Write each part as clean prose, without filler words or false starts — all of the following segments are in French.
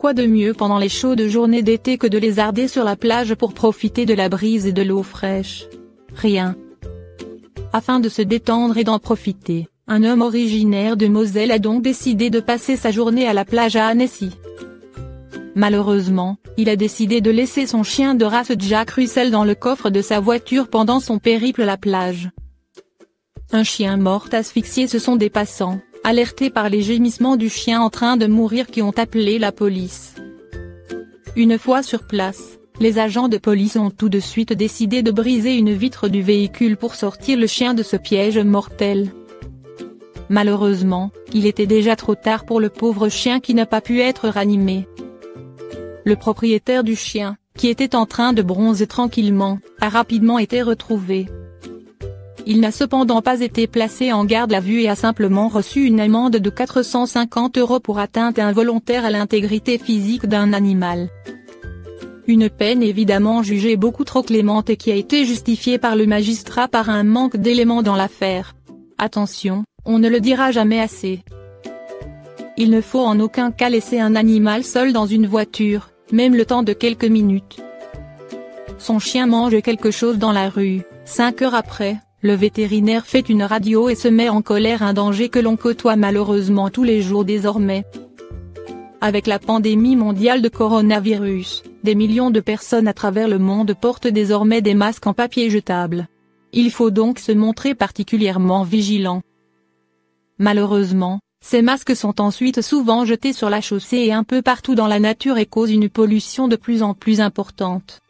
quoi de mieux pendant les chaudes journées d'été que de lézarder sur la plage pour profiter de la brise et de l'eau fraîche? Rien. Afin de se détendre et d'en profiter, un homme originaire de Moselle a donc décidé de passer sa journée à la plage à Annecy. Malheureusement, il a décidé de laisser son chien de race Jack Russell dans le coffre de sa voiture pendant son périple à la plage. Un chien mort asphyxié. Ce sont des passants, alertés par les gémissements du chien en train de mourir, qui ont appelé la police. Une fois sur place, les agents de police ont tout de suite décidé de briser une vitre du véhicule pour sortir le chien de ce piège mortel. Malheureusement, il était déjà trop tard pour le pauvre chien qui n'a pas pu être ranimé. Le propriétaire du chien, qui était en train de bronzer tranquillement, a rapidement été retrouvé. Il n'a cependant pas été placé en garde à vue et a simplement reçu une amende de 450 € pour atteinte involontaire à l'intégrité physique d'un animal. Une peine évidemment jugée beaucoup trop clémente et qui a été justifiée par le magistrat par un manque d'éléments dans l'affaire. Attention, on ne le dira jamais assez. Il ne faut en aucun cas laisser un animal seul dans une voiture, même le temps de quelques minutes. Son chien mange quelque chose dans la rue, 5 heures après, le vétérinaire fait une radio et se met en colère, un danger que l'on côtoie malheureusement tous les jours désormais. Avec la pandémie mondiale de coronavirus, des millions de personnes à travers le monde portent désormais des masques en papier jetable. Il faut donc se montrer particulièrement vigilant. Malheureusement, ces masques sont ensuite souvent jetés sur la chaussée et un peu partout dans la nature et causent une pollution de plus en plus importante.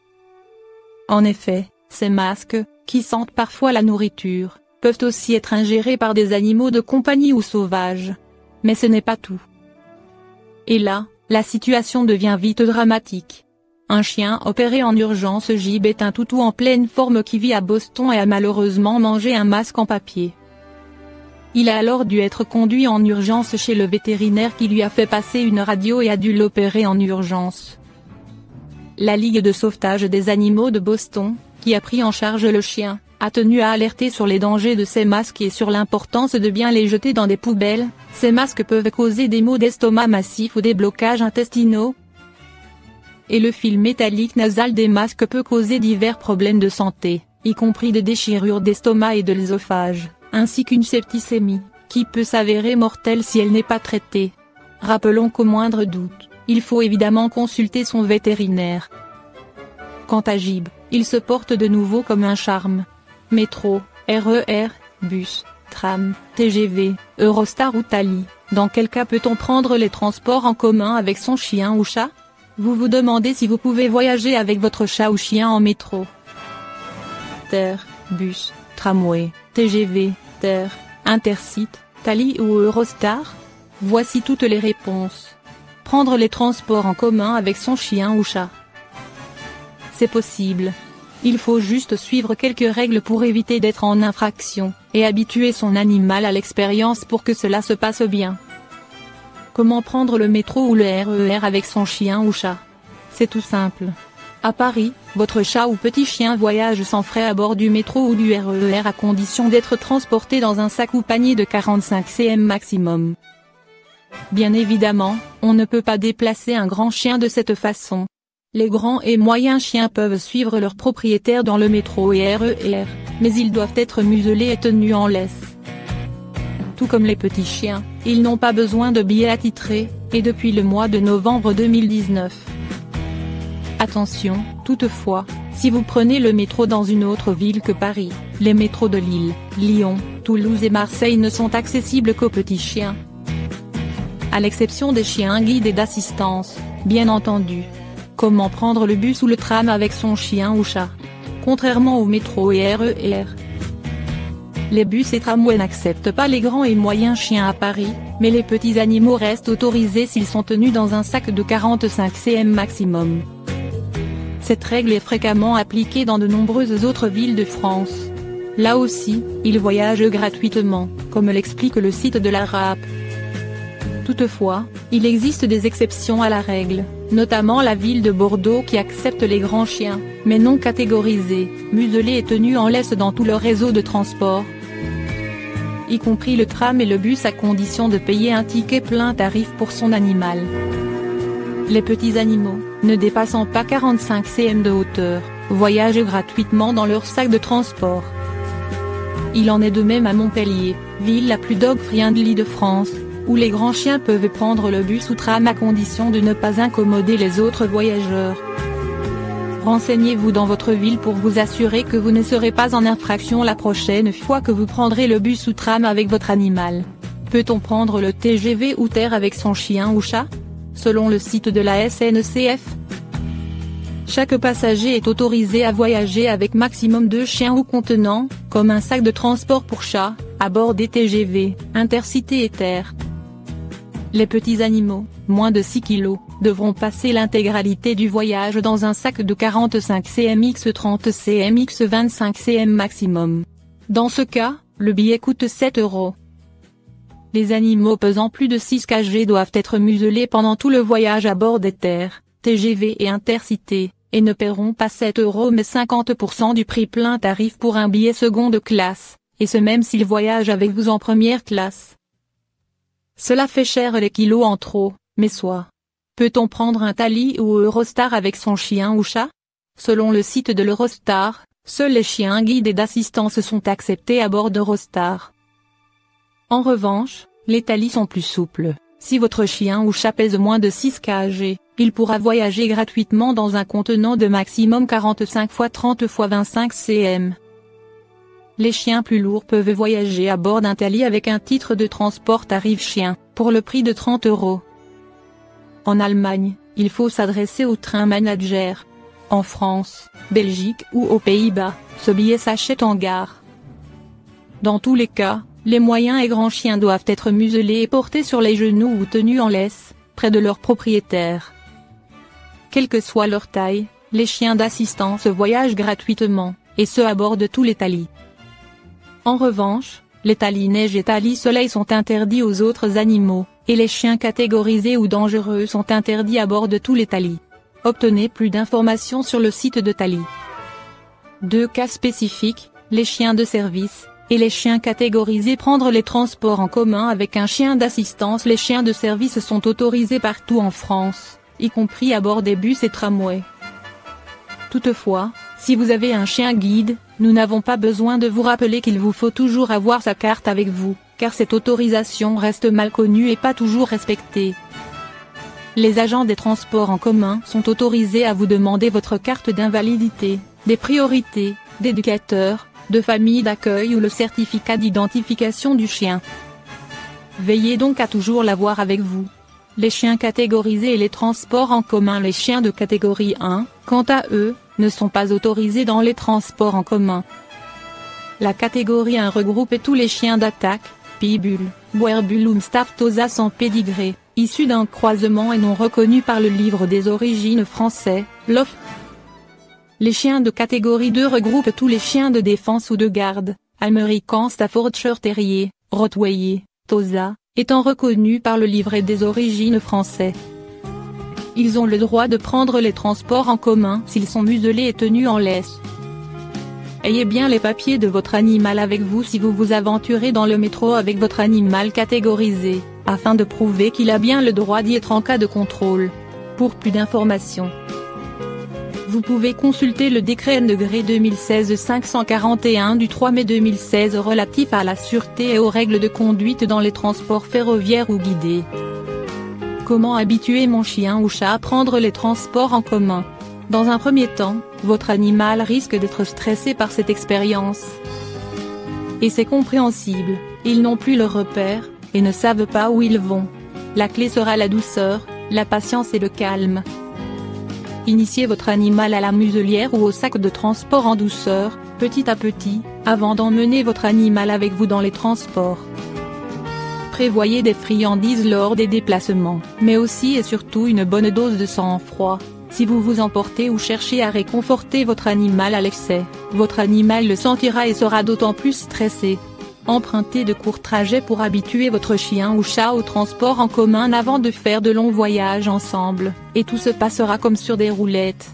En effet, ces masques, qui sentent parfois la nourriture, peuvent aussi être ingérés par des animaux de compagnie ou sauvages. Mais ce n'est pas tout. Et là, la situation devient vite dramatique. Un chien opéré en urgence. Jib est un toutou en pleine forme qui vit à Boston et a malheureusement mangé un masque en papier. Il a alors dû être conduit en urgence chez le vétérinaire qui lui a fait passer une radio et a dû l'opérer en urgence. La Ligue de sauvetage des animaux de Boston, qui a pris en charge le chien, a tenu à alerter sur les dangers de ces masques et sur l'importance de bien les jeter dans des poubelles. Ces masques peuvent causer des maux d'estomac massifs ou des blocages intestinaux. Et le fil métallique nasal des masques peut causer divers problèmes de santé, y compris des déchirures d'estomac et de l'œsophage, ainsi qu'une septicémie, qui peut s'avérer mortelle si elle n'est pas traitée. Rappelons qu'au moindre doute, il faut évidemment consulter son vétérinaire. Quant à Jib, il se porte de nouveau comme un charme. Métro, RER, bus, tram, TGV, Eurostar ou Thalys, dans quel cas peut-on prendre les transports en commun avec son chien ou chat? Vous vous demandez si vous pouvez voyager avec votre chat ou chien en métro. TER, bus, tramway, TGV, TER, Intercity, Thalys ou Eurostar? Voici toutes les réponses. Prendre les transports en commun avec son chien ou chat. C'est possible. Il faut juste suivre quelques règles pour éviter d'être en infraction, et habituer son animal à l'expérience pour que cela se passe bien. Comment prendre le métro ou le RER avec son chien ou chat? C'est tout simple. À Paris, votre chat ou petit chien voyage sans frais à bord du métro ou du RER à condition d'être transporté dans un sac ou panier de 45 cm maximum. Bien évidemment, on ne peut pas déplacer un grand chien de cette façon. Les grands et moyens chiens peuvent suivre leur propriétaire dans le métro et RER, mais ils doivent être muselés et tenus en laisse. Tout comme les petits chiens, ils n'ont pas besoin de billets attitrés, et depuis le mois de novembre 2019. Attention, toutefois, si vous prenez le métro dans une autre ville que Paris, les métros de Lille, Lyon, Toulouse et Marseille ne sont accessibles qu'aux petits chiens. À l'exception des chiens guides et d'assistance, bien entendu. Comment prendre le bus ou le tram avec son chien ou chat? Contrairement au métro et RER. Les bus et tramways n'acceptent pas les grands et moyens chiens à Paris, mais les petits animaux restent autorisés s'ils sont tenus dans un sac de 45 cm maximum. Cette règle est fréquemment appliquée dans de nombreuses autres villes de France. Là aussi, ils voyagent gratuitement, comme l'explique le site de la RAP. Toutefois, il existe des exceptions à la règle, notamment la ville de Bordeaux qui accepte les grands chiens, mais non catégorisés, muselés et tenus en laisse dans tout leur réseau de transport, y compris le tram et le bus à condition de payer un ticket plein tarif pour son animal. Les petits animaux, ne dépassant pas 45 cm de hauteur, voyagent gratuitement dans leur sac de transport. Il en est de même à Montpellier, ville la plus dog-friendly de France, où les grands chiens peuvent prendre le bus ou tram à condition de ne pas incommoder les autres voyageurs. Renseignez-vous dans votre ville pour vous assurer que vous ne serez pas en infraction la prochaine fois que vous prendrez le bus ou tram avec votre animal. Peut-on prendre le TGV ou TER avec son chien ou chat? Selon le site de la SNCF, chaque passager est autorisé à voyager avec maximum 2 chiens ou contenants, comme un sac de transport pour chat, à bord des TGV, Intercité et TER. Les petits animaux, moins de 6 kg, devront passer l'intégralité du voyage dans un sac de 45 cm x 30 cm x 25 cm maximum. Dans ce cas, le billet coûte 7 €. Les animaux pesant plus de 6 kg doivent être muselés pendant tout le voyage à bord des TER, TGV et Intercités, et ne paieront pas 7 € mais 50% du prix plein tarif pour un billet seconde classe, et ce même s'ils voyagent avec vous en première classe. Cela fait cher les kilos en trop, mais soit. Peut-on prendre un Thalys ou Eurostar avec son chien ou chat? Selon le site de l'Eurostar, seuls les chiens guides et d'assistance sont acceptés à bord d'Eurostar. En revanche, les Thalys sont plus souples. Si votre chien ou chat pèse moins de 6 kg, il pourra voyager gratuitement dans un contenant de maximum 45 x 30 x 25 cm. Les chiens plus lourds peuvent voyager à bord d'un Thalys avec un titre de transport tarif chien, pour le prix de 30 €. En Allemagne, il faut s'adresser au train manager. En France, Belgique ou aux Pays-Bas, ce billet s'achète en gare. Dans tous les cas, les moyens et grands chiens doivent être muselés et portés sur les genoux ou tenus en laisse, près de leur propriétaire. Quelle que soit leur taille, les chiens d'assistance voyagent gratuitement, et ce à bord de tous les Thalys. En revanche, les Thalys neige et Thalys soleil sont interdits aux autres animaux, et les chiens catégorisés ou dangereux sont interdits à bord de tous les Thalys. Obtenez plus d'informations sur le site de Thalys. 2 cas spécifiques, les chiens de service, et les chiens catégorisés. Prendre les transports en commun avec un chien d'assistance. Les chiens de service sont autorisés partout en France, y compris à bord des bus et tramways. Toutefois, si vous avez un chien guide, nous n'avons pas besoin de vous rappeler qu'il vous faut toujours avoir sa carte avec vous, car cette autorisation reste mal connue et pas toujours respectée. Les agents des transports en commun sont autorisés à vous demander votre carte d'invalidité, des priorités, d'éducateur, de famille d'accueil ou le certificat d'identification du chien. Veillez donc à toujours l'avoir avec vous. Les chiens catégorisés et les transports en commun. Les chiens de catégorie 1, quant à eux, ne sont pas autorisés dans les transports en commun. La catégorie 1 regroupe tous les chiens d'attaque, pitbull, boerboel ou Staftosa sans pédigré, issus d'un croisement et non reconnus par le livre des origines français, LOF. Les chiens de catégorie 2 regroupent tous les chiens de défense ou de garde, American Staffordshire Terrier, Rottweiler, Tosa, étant reconnus par le livret des origines français. Ils ont le droit de prendre les transports en commun s'ils sont muselés et tenus en laisse. Ayez bien les papiers de votre animal avec vous si vous vous aventurez dans le métro avec votre animal catégorisé, afin de prouver qu'il a bien le droit d'y être en cas de contrôle. Pour plus d'informations, vous pouvez consulter le décret N° 2016-541 du 3 mai 2016 relatif à la sûreté et aux règles de conduite dans les transports ferroviaires ou guidés. Comment habituer mon chien ou chat à prendre les transports en commun? Dans un premier temps, votre animal risque d'être stressé par cette expérience. Et c'est compréhensible, ils n'ont plus leur repère, et ne savent pas où ils vont. La clé sera la douceur, la patience et le calme. Initiez votre animal à la muselière ou au sac de transport en douceur, petit à petit, avant d'emmener votre animal avec vous dans les transports. Prévoyez des friandises lors des déplacements, mais aussi et surtout une bonne dose de sang-froid. Si vous vous emportez ou cherchez à réconforter votre animal à l'excès, votre animal le sentira et sera d'autant plus stressé. Empruntez de courts trajets pour habituer votre chien ou chat au transport en commun avant de faire de longs voyages ensemble, et tout se passera comme sur des roulettes.